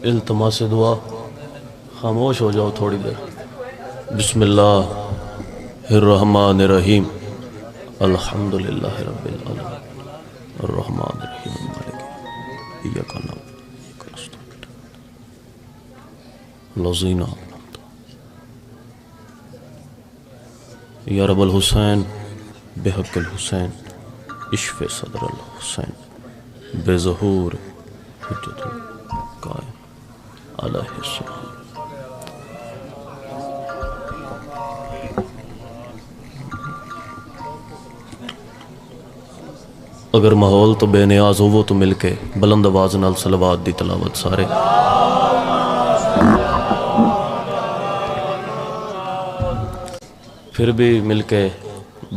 التماس دعا، خاموش ہو جاؤ تھوڑی دیر۔ بسم اللہ الرحمن الرحیم، الحمد للہ رب العالمین، الرحمن الرحیم، مالک ایاک نعبد وایاک نستعین، الذین آمنوا۔ یا رب الحسین بحق الحسین اشف صدر الحسین بظہور حجت القائم علیہ السلام۔ اگر ماحول تو بے نیاز ہو وہ تو مل کے بلند آواز نال صلوات دی تلاوت سارے۔ پھر بھی مل کے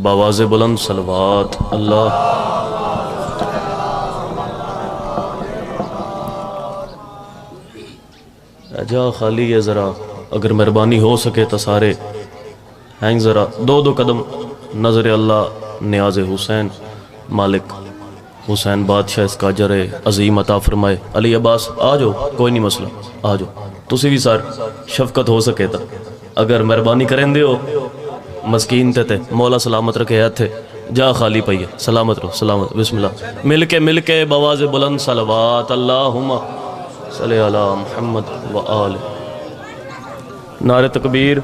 باواز بلند صلوات اللہ۔ جا خالی ہے ذرا، اگر مہربانی ہو سکے تو سارے ہیں ذرا دو قدم نظر اللہ نیاز حسین، مالک حسین بادشاہ اس کا اجر عظیم عطا فرمائے۔ علی عباس آ جاؤ، کوئی نہیں مسئلہ، آ جاؤ تسی بھی سار شفقت ہو سکے تا، اگر مہربانی کریں دے ہو مسکین تے مولا سلامت رکھے ہتھے، جا خالی پئی ہے، سلامت رہو سلامت۔ بسم اللہ، مل کے بواز بلند صلوات، اللہم صلی علی محمد و آل۔ نعرہ تکبیر،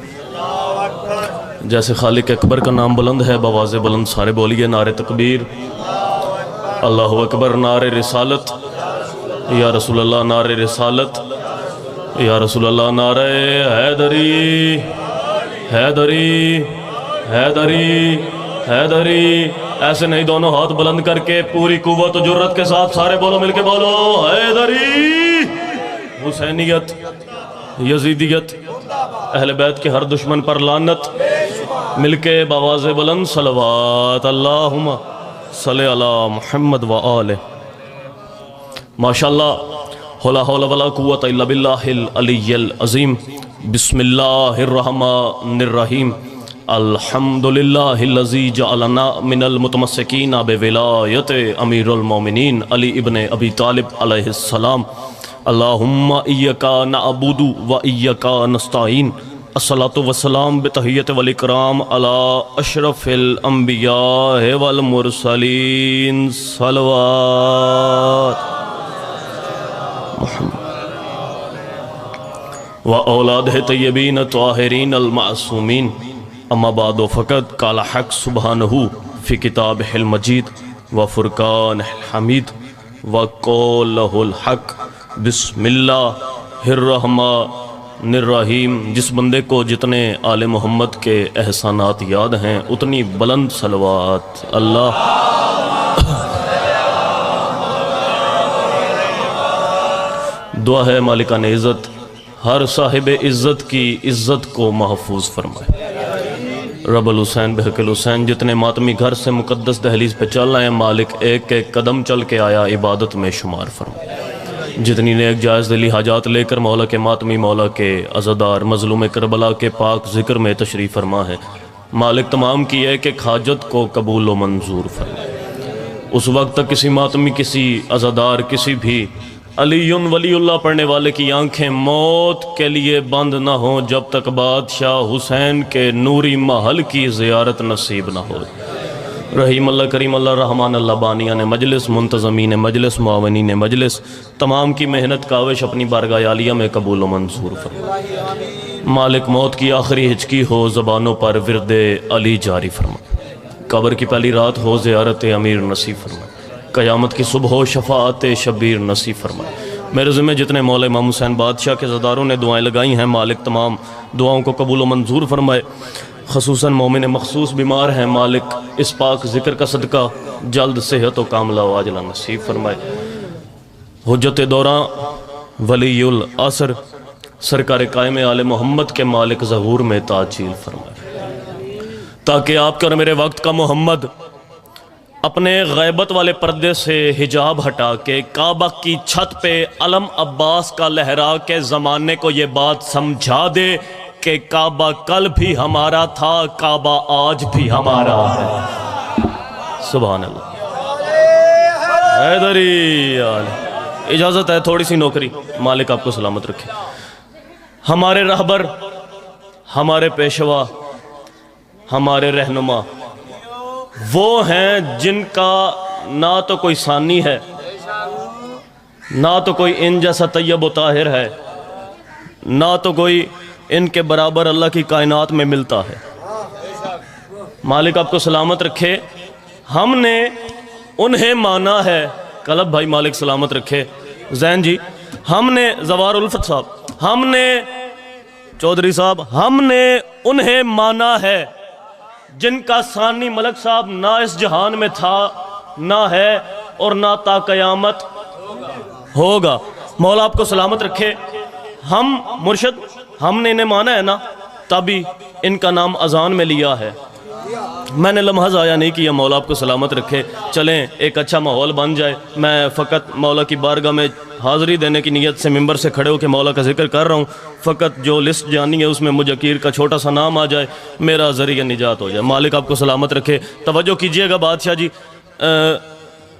جیسے خالق اکبر کا نام بلند ہے بواز بلند سارے بولیے نعرہ تکبیر، اللہ اکبر، نعرہ رسالت، یا رسول اللہ نعرہ رسالت، یا رسول اللہ نعرہ حیدری حیدری حیدری حیدری۔ ایسے نہیں، دونوں ہاتھ بلند کر کے پوری قوت و جرت کے ساتھ سارے بولو، مل کے بولو حیدری۔ حسینیت، یزیدیت، اہل بیت کے ہر دشمن پر لعنت، مل کے باواز بلند صلوات، اللہم صلی علی محمد و آلہ۔ ماشاءاللہ، لا حول ولا قوت الا باللہ العلی العظیم۔ بسم اللہ الرحمن الرحیم، الحمدللہ الذی جعلنا من المتمسکین بولایت امیر المومنین علی ابن ابی طالب علیہ السلام۔ اللہم ایاک نعبد و ایاک نستعین، الصلاۃ والسلام بتحیت والاکرام علی اشرف الانبیاء والمرسلین، صلوات محمد و اولادہ طیبین طاہرین المعصومین۔ اما بعد فقد قال حق سبحانہ فی کتابہ المجید و فرقانہ الحمید و قولہ الحق۔ بسم اللہ الرحمن الرحیم۔ جس بندے کو جتنے آل محمد کے احسانات یاد ہیں اتنی بلند صلوات اللہ۔ دعا ہے مالکان عزت ہر صاحب عزت کی عزت کو محفوظ فرمائے۔ رب الحسین بحق الحسین، جتنے ماتمی گھر سے مقدس دہلیز پہ چل رہے ہیں مالک ایک ایک قدم چل کے آیا عبادت میں شمار فرمائے۔ جتنی نیک جائز دلی حاجات لے کر مولا کے ماتمی، مولا کے عزادار مظلوم کربلا کے پاک ذکر میں تشریف فرما ہے، مالک تمام کی ایک ایک حاجت کو قبول و منظور فرمائے۔ اس وقت تک کسی ماتمی، کسی عزادار، کسی بھی علی ولی اللہ پڑھنے والے کی آنکھیں موت کے لیے بند نہ ہوں جب تک بادشاہ حسین کے نوری محل کی زیارت نصیب نہ ہو۔ رحیم اللہ، کریم اللہ، رحمان اللہ، بانیان مجلس، منتظمین مجلس، معاونین مجلس، تمام کی محنت کاوش اپنی بارگاہ عالیہ میں قبول و منظور فرمائے۔ مالک موت کی آخری ہچکی ہو زبانوں پر ورد علی جاری فرمائے، قبر کی پہلی رات ہو زیارت امیر نصیب فرمائے، قیامت کی صبح ہو شفاعت شبیر نصیب فرمائے۔ میرے ذمہ جتنے مولا امام حسین بادشاہ کے زداروں نے دعائیں لگائی ہیں مالک تمام دعاؤں کو قبول و منظور فرمائے۔ خصوصاً مومن مخصوص بیمار ہیں مالک اس پاک ذکر کا صدقہ جلد صحت و کاملہ و عاجلہ نصیب فرمائے۔ حجت دوراں ولی العصر سرکار قائم آل محمد کے مالک ظہور میں تعجیل فرمائے، تاکہ آپ کے اور میرے وقت کا محمد اپنے غیبت والے پردے سے حجاب ہٹا کے کعبہ کی چھت پہ علم عباس کا لہرا کے زمانے کو یہ بات سمجھا دے کہ کعبہ کل بھی ہمارا تھا، کعبہ آج بھی ہمارا ہے۔ سبحان اللہ۔ حیدری اجازت ہے تھوڑی سی نوکری، مالک آپ کو سلامت رکھے۔ ہمارے رہبر، ہمارے پیشوا، ہمارے رہنما وہ ہیں جن کا نہ تو کوئی ثانی ہے، نہ تو کوئی ان جیسا طیب و طاہر ہے، نہ تو کوئی ان کے برابر اللہ کی کائنات میں ملتا ہے۔ مالک آپ کو سلامت رکھے۔ ہم نے انہیں مانا ہے، کلب بھائی مالک سلامت رکھے، زین جی، ہم نے زوار الفت صاحب، ہم نے چودھری صاحب، ہم نے انہیں مانا ہے جن کا ثانی ملک صاحب نہ اس جہان میں تھا، نہ ہے اور نہ تا قیامت ہوگا۔ مولا آپ کو سلامت رکھے۔ ہم مرشد، ہم نے انہیں مانا ہے نا، تبھی ان کا نام اذان میں لیا ہے۔ میں نے لمحہ ضائع نہیں کیا، مولا آپ کو سلامت رکھے۔ چلیں ایک اچھا ماحول بن جائے۔ میں فقط مولا کی بارگاہ میں حاضری دینے کی نیت سے ممبر سے کھڑے ہو کے مولا کا ذکر کر رہا ہوں۔ فقط جو لسٹ جانی ہے اس میں مجھ عقیر کا چھوٹا سا نام آ جائے، میرا ذریعہ نجات ہو جائے۔ مالک آپ کو سلامت رکھے۔ توجہ کیجئے گا بادشاہ جی،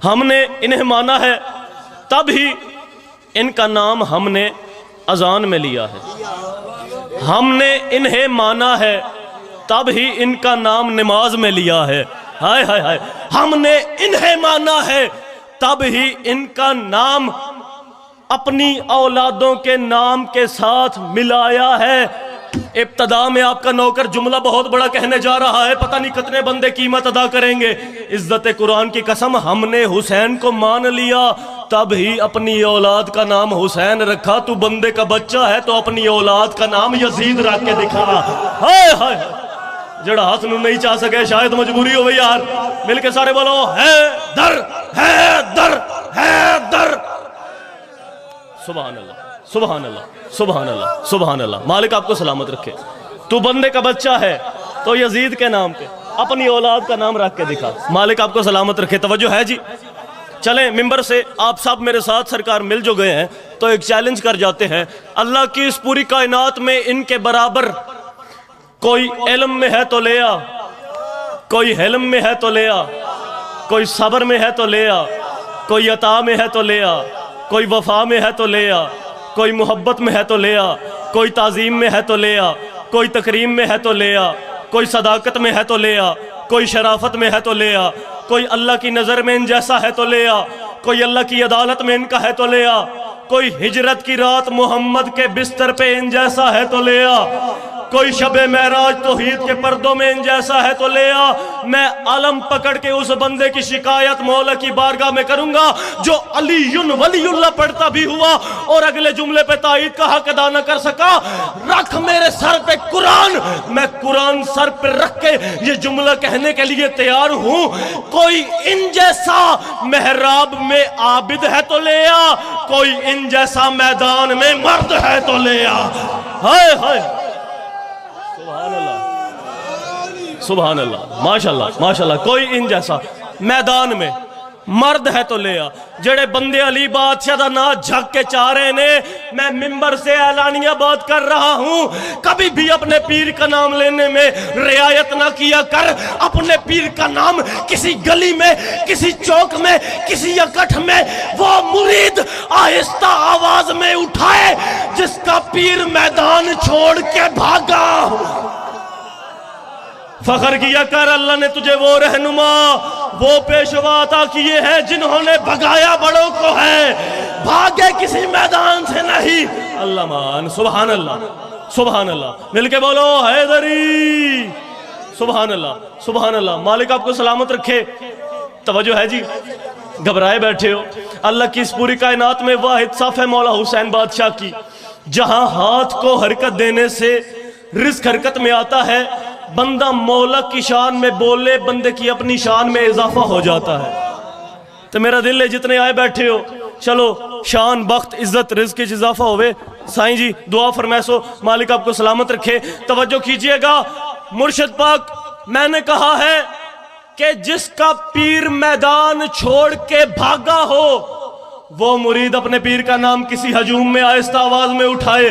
ہم نے انہیں مانا ہے تب ہی ان کا نام ہم نے اذان میں لیا ہے۔ ہم نے انہیں مانا ہے تب ہی ان کا نام نماز میں لیا ہے۔ ہائے ہائے ہائے، ہم نے انہیں مانا ہے تب ہی ان کا نام اپنی اولادوں کے نام کے ساتھ ملایا ہے۔ ابتدا میں آپ کا نوکر جملہ بہت بڑا کہنے جا رہا ہے، پتہ نہیں کتنے بندے قیمت ادا کریں گے۔ عزت قرآن کی قسم، ہم نے حسین کو مان لیا تب ہی اپنی اولاد کا نام حسین رکھا۔ تو بندے کا بچہ ہے تو اپنی اولاد کا نام یزید رکھ کے دکھا۔ ہائے ہائے، جڑا ہاتھ نو نہیں چاہ سکے شاید مجبوری ہو یار، مل کے سارے بولو حیدر حیدر حیدر۔ سبحان اللہ سبحان اللہ سبحان اللہ سبحان اللہ۔ مالک آپ کو سلامت رکھے۔ تو بندے کا بچہ ہے تو یزید کے نام پہ اپنی اولاد کا نام رکھ کے دکھا۔ مالک آپ کو سلامت رکھے۔ توجہ ہے جی، چلیں ممبر سے آپ سب میرے ساتھ سرکار مل جو گئے ہیں تو ایک چیلنج کر جاتے ہیں۔ اللہ کی اس پوری کائنات میں ان کے برابر کوئی علم میں ہے تو لے آ، کوئی حلم میں ہے تو لے آ، کوئی صبر میں ہے تو لے آ، کوئی عطا میں ہے تو لے آ، کوئی وفا میں ہے تو لے آ، کوئی محبت میں ہے تو لے آ، کوئی تعظیم میں ہے تو لے آ، کوئی تکریم میں ہے تو لے آ، کوئی صداقت میں ہے تو لے آ، کوئی شرافت میں ہے تو لے آ، کوئی اللہ کی نظر میں ان جیسا ہے تو لے آ، کوئی اللہ کی عدالت میں ان کا ہے تو لے آ، کوئی ہجرت کی رات محمد کے بستر پہ ان جیسا ہے تو لے آ، کوئی شب معراج توحید کے پردوں میں ان جیسا ہے تو لے آ۔ میں علم پکڑ کے اس بندے کی شکایت مولا کی بارگاہ میں کروں گا جو علی ولی اللہ پڑھتا بھی ہوا اور اگلے جملے پہ تائید کا حق ادا نہ کر سکا۔ رکھ میرے سر پہ قرآن، میں قرآن سر پہ رکھ کے یہ جملہ کہنے کے لیے تیار ہوں، کوئی ان جیسا محراب میں عابد ہے تو لے آ، کوئی ان جیسا میدان میں مرد ہے تو لے آ۔ ہائے ہائے، سبحان اللہ سبحان اللہ، ماشاءاللہ ماشاءاللہ، کوئی ان جیسا میدان میں مرد ہے تو لے آ۔ جڑے بندے علی بادشاہ دا نا جھک کے چاہ رہے نے، میں ممبر سے اعلانیہ بات کر رہا ہوں، کبھی بھی اپنے پیر کا نام لینے میں رعایت نہ کیا کر۔ اپنے پیر کا نام کسی گلی میں، کسی چوک میں، کسی اکٹھ میں وہ مرید آہستہ آواز میں اٹھائے جس کا پیر میدان چھوڑ کے بھاگا۔ فخر کیا کر، اللہ نے تجھے وہ رہنما، وہ پیشوا عطا کیے ہیں جنہوں نے بھگایا بڑوں کو ہے، بھاگے کسی میدان سے نہیں۔ اللہ مان، سبحان اللہ سبحان اللہ، مل کے بولو حیدری، سبحان اللہ سبحان اللہ۔ مالک آپ کو سلامت رکھے۔ توجہ ہے جی، گھبرائے بیٹھے ہو؟ اللہ کی اس پوری کائنات میں واحد صف ہے مولا حسین بادشاہ کی، جہاں ہاتھ کو حرکت دینے سے رزق حرکت میں آتا ہے، بندہ مولا کی شان میں بولے بندے کی اپنی شان میں اضافہ ہو جاتا ہے۔ تو میرا دل ہے جتنے آئے بیٹھے ہو، چلو شان بخت عزت رزق کی اضافہ ہوئے۔ سائیں جی دعا فرمیسو، مالک آپ کو سلامت رکھے۔ توجہ کیجئے گا، مرشد پاک میں نے کہا ہے کہ جس کا پیر میدان چھوڑ کے بھاگا ہو وہ مرید اپنے پیر کا نام کسی ہجوم میں آہستہ آواز میں اٹھائے۔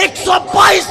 122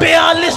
42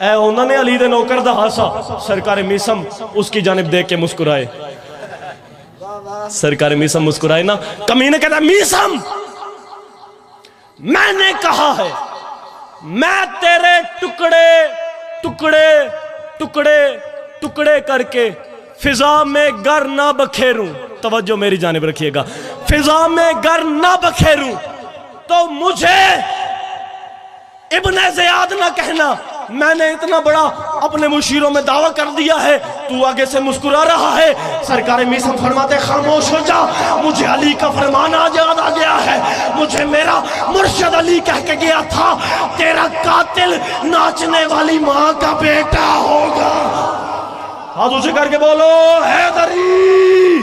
اے انہوں نے علی دے نوکر دا ہاسا سرکار میسم اس کی جانب دیکھ کے مسکرائے. سرکار میسم مسکرائے نا. کمینے کہتا ہے میسم میں نے کہا ہے میں تیرے ٹکڑے ٹکڑے ٹکڑے ٹکڑے کر کے فضا میں گر نہ بکھیروں. توجہ میری جانب رکھیے گا. فضا میں گر نہ بکھیروں تو مجھے ابن زیاد نہ کہنا. میں نے اتنا بڑا اپنے مشیروں میں دعویٰ کر دیا ہے, تو آگے سے مسکرا رہا ہے. سرکار میسم فرماتے خاموش ہو جا, مجھے علی کا فرمان آج یاد آ گیا ہے. مجھے میرا مرشد علی کہہ کے گیا تھا تیرا قاتل ناچنے والی ماں کا بیٹا ہوگا. ہاتھ اونچے کر کے بولو حیدری.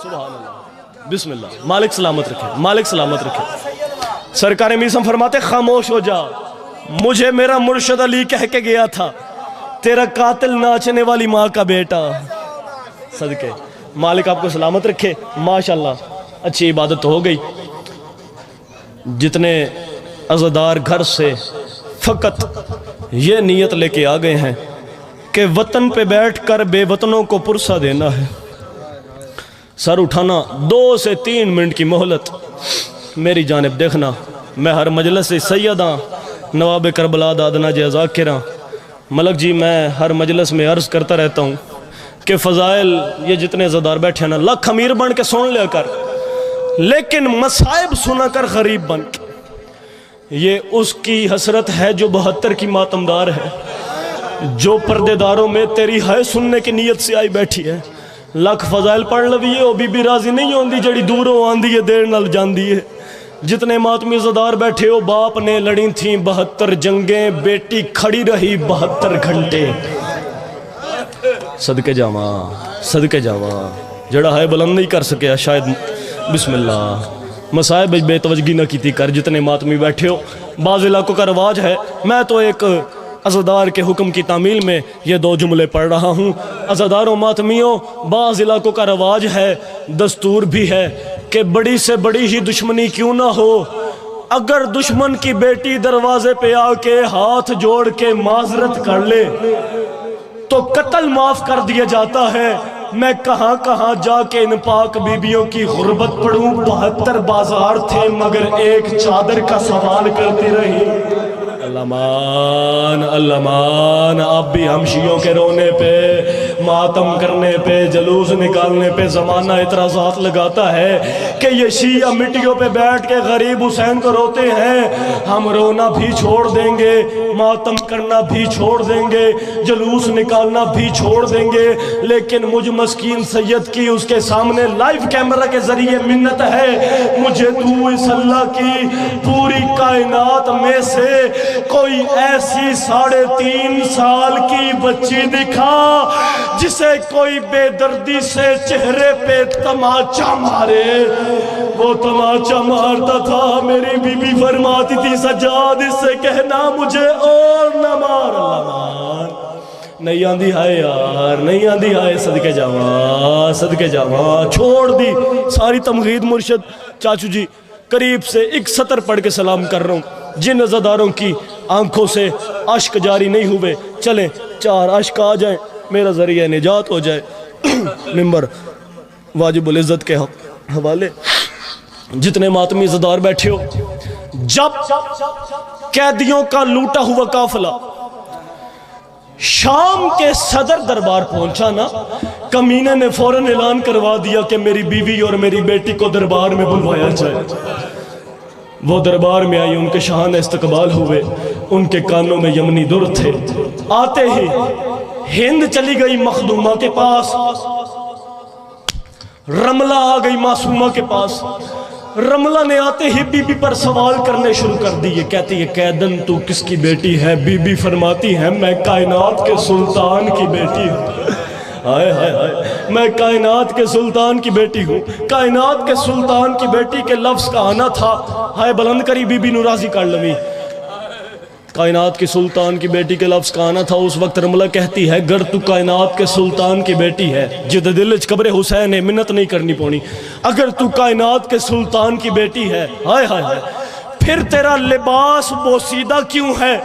سبحان اللہ, بسم اللہ. مالک سلامت رکھے, مالک سلامت رکھے. سرکار میسم فرماتے خاموش ہو جا, مجھے میرا مرشد علی کہہ کے گیا تھا تیرا قاتل ناچنے والی ماں کا بیٹا. صدقے مالک آپ کو سلامت رکھے. ماشاءاللہ اچھی عبادت ہو گئی. جتنے عزادار گھر سے فقط یہ نیت لے کے آ گئے ہیں کہ وطن پہ بیٹھ کر بے وطنوں کو پرسہ دینا ہے, سر اٹھانا 2 سے 3 منٹ کی مہلت میری جانب دیکھنا. میں ہر مجلس سے سیداں نواب کربلا دادنا جی ذاکراں ملک جی میں ہر مجلس میں عرض کرتا رہتا ہوں کہ فضائل یہ جتنے عزادار بیٹھے ہیں نا لاکھ امیر بن کے سن لیا کر, لیکن مصائب سنا کر غریب بن کے. یہ اس کی حسرت ہے جو 72 کی ماتمدار ہے, جو پردے داروں میں تیری ہائے سننے کی نیت سے آئی بیٹھی ہے. لاکھ فضائل پڑھ لویے وہ بی راضی نہیں ہوندی جڑی دوروں آندی ہے دیر نال جاندی ہے. جتنے ماتمی عزادار بیٹھے ہو باپ نے لڑی تھیں 72 جنگیں, بیٹی کھڑی رہی 72 گھنٹے. صدقے جاواں صدقے جاواں, جڑا ہے بلند نہیں کر سکیا شاید. بسم اللہ. مصائب بے توجگی نہ کیتی کر. جتنے ماتمی بیٹھے ہو, بعض علاقوں کا رواج ہے, میں تو ایک عزادار کے حکم کی تعمیل میں یہ 2 جملے پڑھ رہا ہوں. عزاداروں ماتمیوں, بعض علاقوں کا رواج ہے, دستور بھی ہے کہ بڑی سے بڑی ہی دشمنی کیوں نہ ہو, اگر دشمن کی بیٹی دروازے پہ آ کے ہاتھ جوڑ کے معذرت کر لے تو قتل معاف کر دیا جاتا ہے. میں کہاں کہاں جا کے ان پاک بیبیوں کی غربت پڑھوں. 72 بازار تھے مگر ایک چادر کا سوال کرتی رہی. اللہ مان اللہ مان. آپ بھی ہم شیعوں کے رونے پہ, ماتم کرنے پہ, جلوس نکالنے پہ زمانہ اعتراضات لگاتا ہے کہ یہ شیعہ مٹیوں پہ بیٹھ کے غریب حسین کو روتے ہیں. ہم رونا بھی چھوڑ دیں گے, ماتم کرنا بھی چھوڑ دیں گے, جلوس نکالنا بھی چھوڑ دیں گے, لیکن مجھ مسکین سید کی اس کے سامنے لائیو کیمرہ کے ذریعے منت ہے, مجھے تو اس اللہ کی پوری کائنات میں سے کوئی ایسی 3.5 سال کی بچی دکھا جسے کوئی بے دردی سے چہرے پہ تماچا مارے. وہ تماچا مارتا تھا, میری بی بی فرماتی تھی سجاد اس سے کہنا مجھے اور نہ مار. اللہ مان. نہیں آندھی ہائے یار, نہیں آندھی ہائے. صدقے جاواں صدقے جاواں. چھوڑ دی ساری تمغید. مرشد چاچو جی قریب سے ایک سطر پڑھ کے سلام کر رہا ہوں. جن عزاداروں کی آنکھوں سے اشک جاری نہیں ہوئے, چلیں 4 اشک آ جائیں, میرا ذریعہ نجات ہو جائے. ممبر واجب العزت کے حوالے. جتنے ماتمی عزادار بیٹھے ہو, جب قیدیوں کا لوٹا ہوا قافلہ شام کے صدر دربار پہنچا نا, کمینے نے فوراً اعلان کروا دیا کہ میری بیوی اور میری بیٹی کو دربار میں بلوایا جائے. وہ دربار میں آئی, ان کے شاہانہ استقبال ہوئے, ان کے کانوں میں یمنی در تھے. آتے ہی ہند چلی گئی مخدومہ کے پاس, رملہ آ گئی معصومہ کے پاس. رملہ نے آتے ہی بی بی پر سوال کرنے شروع کر دیے. کہتی ہے قیدن تو کس کی بیٹی ہے؟ بی بی فرماتی ہے میں کائنات کے سلطان کی بیٹی ہوں. ہائے ہائے ہائے, میں کائنات کے سلطان کی بیٹی ہوں. کائنات کے سلطان کی بیٹی کے لفظ کا آنا تھا, ہائے بلند کری بی بی نو راضی کر لوی. کائنات کے سلطان کی بیٹی کے لفظ کا آنا تھا. اس وقت رملہ کہتی ہے گر تو کائنات کے سلطان کی بیٹی ہے, جد دل اچ قبر حسین ہے, منت نہیں کرنی پونی. اگر تو کائنات کے سلطان کی بیٹی ہے, ہائے ہائے ہائے, پھر تیرا لباس بوسیدہ کیوں ہے؟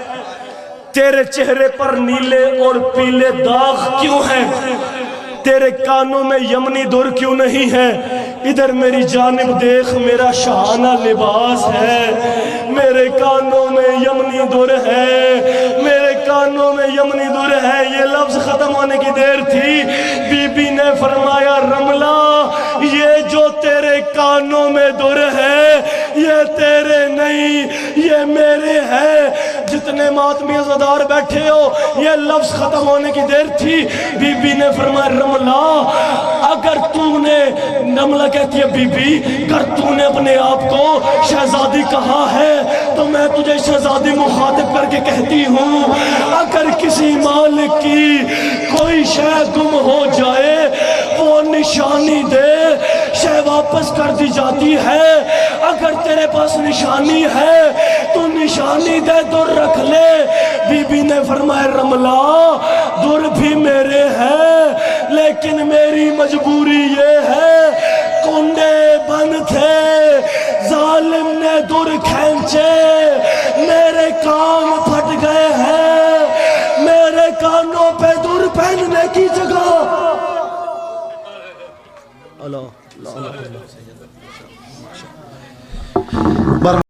تیرے چہرے پر نیلے اور پیلے داغ کیوں ہیں؟ تیرے کانوں میں یمنی در کیوں نہیں ہے؟ ادھر میری جانب دیکھ، میرا شاہانہ لباس ہے، میرے کانوں میں یمنی در ہے، میرے کانوں میں یمنی در ہے۔ یہ لفظ ختم ہونے کی دیر تھی، بی بی نے فرمایا رملہ یہ جو تیرے کانوں میں در ہے یہ تیرے نہیں، یہ میرے ہے۔ جتنے ماتمی عزادار بیٹھے ہو، یہ لفظ ختم ہونے کی دیر تھی، بی بی نے فرمایا رملہ اگر تو نے، رملہ کہتی ہے بی بی، اگر تو نے اپنے آپ کو شہزادی کہا ہے تو میں تجھے شہزادی مخاطب کر کے کہتی ہوں، اگر کسی مالک کی کوئی شے گم ہو جائے وہ نشانی دے، شے واپس کر دی جاتی ہے۔ اگر تیرے پاس نشانی ہے تو نشانی دے، در رکھ لے۔ بی بی نے فرمایا رملہ در بھی میرے ہے لیکن میری مجبوری یہ ہے، کنڈے بند تھے، ظالم نے در کھینچے، میرے کان پھٹ گئے ہیں، میرے کانوں پہ در پہننے کی جگہ۔ اللہ